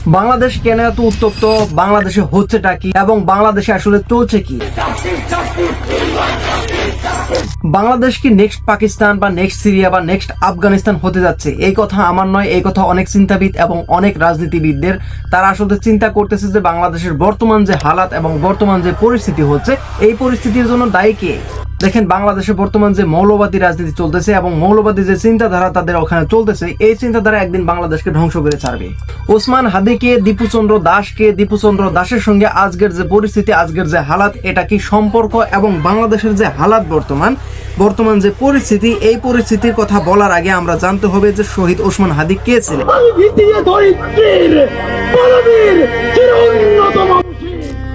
বাংলাদেশ কেন এত উত্তপ্ত, বাংলাদেশে হচ্ছেটা কি এবং বাংলাদেশে আসলে চলছে কি? বাংলাদেশ কি নেক্সট পাকিস্তান বা নেক্সট সিরিয়া বা নেক্সট আফগানিস্তান হতে যাচ্ছে? এই কথা আমার নয়, এই কথা অনেক চিন্তাবিদ এবং অনেক রাজনীতিবিদদের। তারা আসলে চিন্তা করতেছে যে বাংলাদেশের বর্তমান যে হালাত এবং বর্তমান যে পরিস্থিতি হচ্ছে, এই পরিস্থিতির জন্য দায়ী কে? দেখেন, বাংলাদেশে বর্তমান যে মৌলবাদী রাজনীতি চলতেছে এবং মৌলবাদী যে চিন্তাধারা তাদের ওখানে চলতেছে, এই চিন্তাধারা একদিন বাংলাদেশকে ধ্বংস করে ছাড়বে। ওসমান হাদিকে, দীপুচন্দ্র দাসের সঙ্গে আজকের যে পরিস্থিতি, আজকের যে হালাত, এটা কি সম্পর্ক এবং বাংলাদেশের যে হালাত বর্তমান যে পরিস্থিতি, এই পরিস্থিতির কথা বলার আগে আমরা জানতে হবে যে শহীদ ওসমান হাদি কে ছিলেন।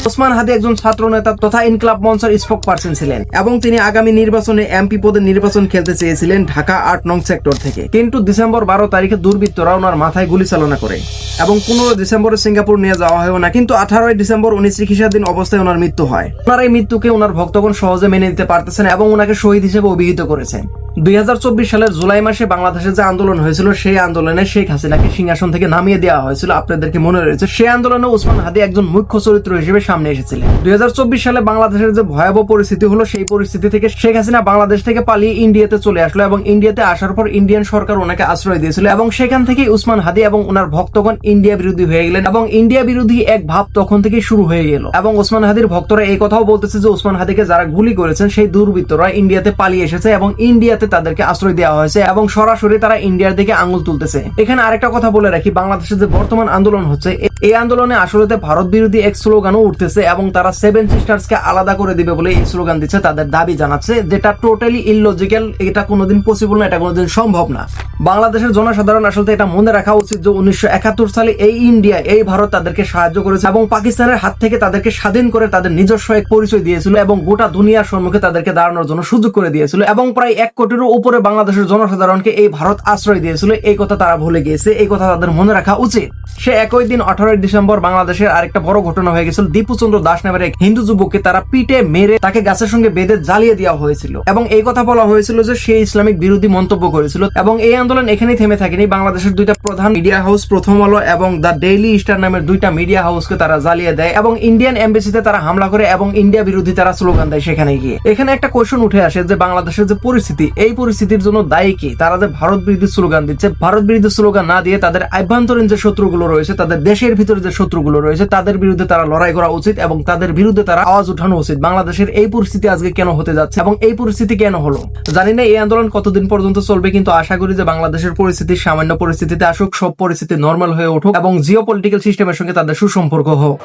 ওসমান হাদি একজন ছাত্র নেতা তথা ইনকলাব মঞ্চের স্পোক পারসন ছিলেন এবং তিনি আগামী নির্বাচনে এমপি পদে নির্বাচন খেলতে চেয়েছিলেন ঢাকা ৮ নং সেক্টর থেকে। কিন্তু ডিসেম্বর 12 তারিখে দুর্বৃত্তরা ওনার মাথায় গুলি চালনা করে এবং 15 ডিসেম্বরে সিঙ্গাপুর নিয়ে যাওয়া হয় না, কিন্তু 18 ডিসেম্বর উনি চিকিৎসাধীন অবস্থায় ওনার মৃত্যু হয়। ওনার এই মৃত্যুকে ওনার ভক্তগণ সহজে মেনে নিতে পারতেছেন এবং ওনাকে শহীদ হিসেবে অভিহিত করেছেন। 2024 সালের জুলাই মাসে বাংলাদেশে যে আন্দোলন হয়েছিল, সেই আন্দোলনে শেখ হাসিনাকে সিংহাসন থেকে নামিয়ে দেওয়া হয়েছিল, আপনাদেরকে মনে রয়েছে। সেই আন্দোলনে ওসমান হাদি একজন মুখ্য চরিত্র হিসেবে সামনে এসেছিলেন। 2024 সালে বাংলাদেশের যে ভয়াবহ পরিস্থিতি হলো, সেই পরিস্থিতি থেকে শেখ হাসিনা বাংলাদেশ থেকে পালিয়ে ইন্ডিয়াতে চলে আসলো এবং ইন্ডিয়াতে আসার পর ইন্ডিয়ান সরকার ওনাকে আশ্রয় দিয়েছিল এবং সেখান থেকে ওসমান হাদি এবং ওনার ভক্তগণ ইন্ডিয়া বিরোধী হয়ে গেলেন এবং ইন্ডিয়া বিরোধী এক ভাব তখন থেকে শুরু হয়ে গেল। এবং ওসমান হাদির ভক্তরা এই কথাও বলতেছে যে ওসমান হাদিকে যারা গুলি করেছেন সেই দুর্বৃত্তরা ইন্ডিয়াতে পালিয়ে এসেছে এবং ইন্ডিয়াতে তাদেরকে আশ্রয় দেওয়া হয়েছে এবং সরাসরি তারা ইন্ডিয়ার দিকে আঙুল তুলতেছে। এখানে আরেকটা কথা বলে রাখি, বাংলাদেশের যে বর্তমান আন্দোলন হচ্ছে, এই আন্দোলনে আসলে ভারত বিরোধী এক স্লোগানও উঠতেছে এবং তারা 7 সিস্টার্সকে আলাদা করে দিবে বলে এই স্লোগান দিচ্ছে, তাদের দাবি জানাচ্ছে, যেটা টোটালি ইললজিক্যাল। এটা কোনোদিন পসিবল না, এটা কোনোদিন সম্ভব না। বাংলাদেশের জনসাধারণ আসলে এটা মনে রাখা উচিত যে 1971 সালে এই ইন্ডিয়া, এই ভারত তাদেরকে সাহায্য করেছে এবং পাকিস্তানের হাত থেকে তাদেরকে স্বাধীন করে তাদের নিজস্ব এক পরিচয় দিয়েছিল এবং গোটা দুনিয়ার সম্মুখে তাদেরকে দাঁড়ানোর জন্য সুযোগ করে দিয়েছিল এবং প্রায় 1 কোটিরও উপরে বাংলাদেশের জনসাধারণকে এই ভারত আশ্রয় দিয়েছিল। এই কথা তারা ভুলে গিয়েছে, এই কথা তাদের মনে রাখা উচিত। সে একই দিন 18 ডিসেম্বর বাংলাদেশের আরেকটা বড় ঘটনা হয়ে গেছিল। দীপুচন্দ্র দাস নামের এক হিন্দু যুবককে তারা পিটে মেরে তাকে গাছের সঙ্গে বেঁধে জ্বালিয়ে দেওয়া হয়েছিল এবং এই কথা বলা হয়েছিল যে সে ইসলামিক বিরোধী মন্তব্য করেছিল। এবং এই আন্দোলন এখানেই থেমে থাকেনি, বাংলাদেশের 2টা প্রধান মিডিয়া হাউস, প্রথম আলো এবং দ্য ডেইলি স্টার নামের 2টা মিডিয়া হাউসকে তারা জ্বালিয়ে দেয় এবং ইন্ডিয়ান এমবেসিতে তারা হামলা করে এবং ইন্ডিয়া বিরোধী তারা স্লোগান দেয় সেখানে গিয়ে। এখানে একটা কোয়েশ্চন উঠে আসে যে বাংলাদেশের যে পরিস্থিতি, এই পরিস্থিতির জন্য দায়ী কি? তারা যে ভারত বিরোধী স্লোগান দিচ্ছে, ভারত বিরোধী স্লোগান না দিয়ে তাদের আভ্যন্তরীণ যে শত্রুগুলো রয়েছে, তাদের দেশের ভিতরে যে শত্রুগুলো রয়েছে, তাদের বিরুদ্ধে তারা লড়াই করা উচিত এবং তাদের বিরুদ্ধে তারা আওয়াজ উঠানো উচিত। বাংলাদেশের এই পরিস্থিতি আজকে কেন হতে যাচ্ছে এবং এই পরিস্থিতি কেন হলো জানি না, এই আন্দোলন কতদিন পর্যন্ত চলবে, কিন্তু আশা করি যে বাংলাদেশের পরিস্থিতি সামান্য পরিস্থিতিতে আসুক, সব পরিস্থিতি নর্মাল হয়ে উঠুক এবং জিও পলিটিক্যাল সিস্টেমের সঙ্গে তাদের সুসম্পর্ক হোক।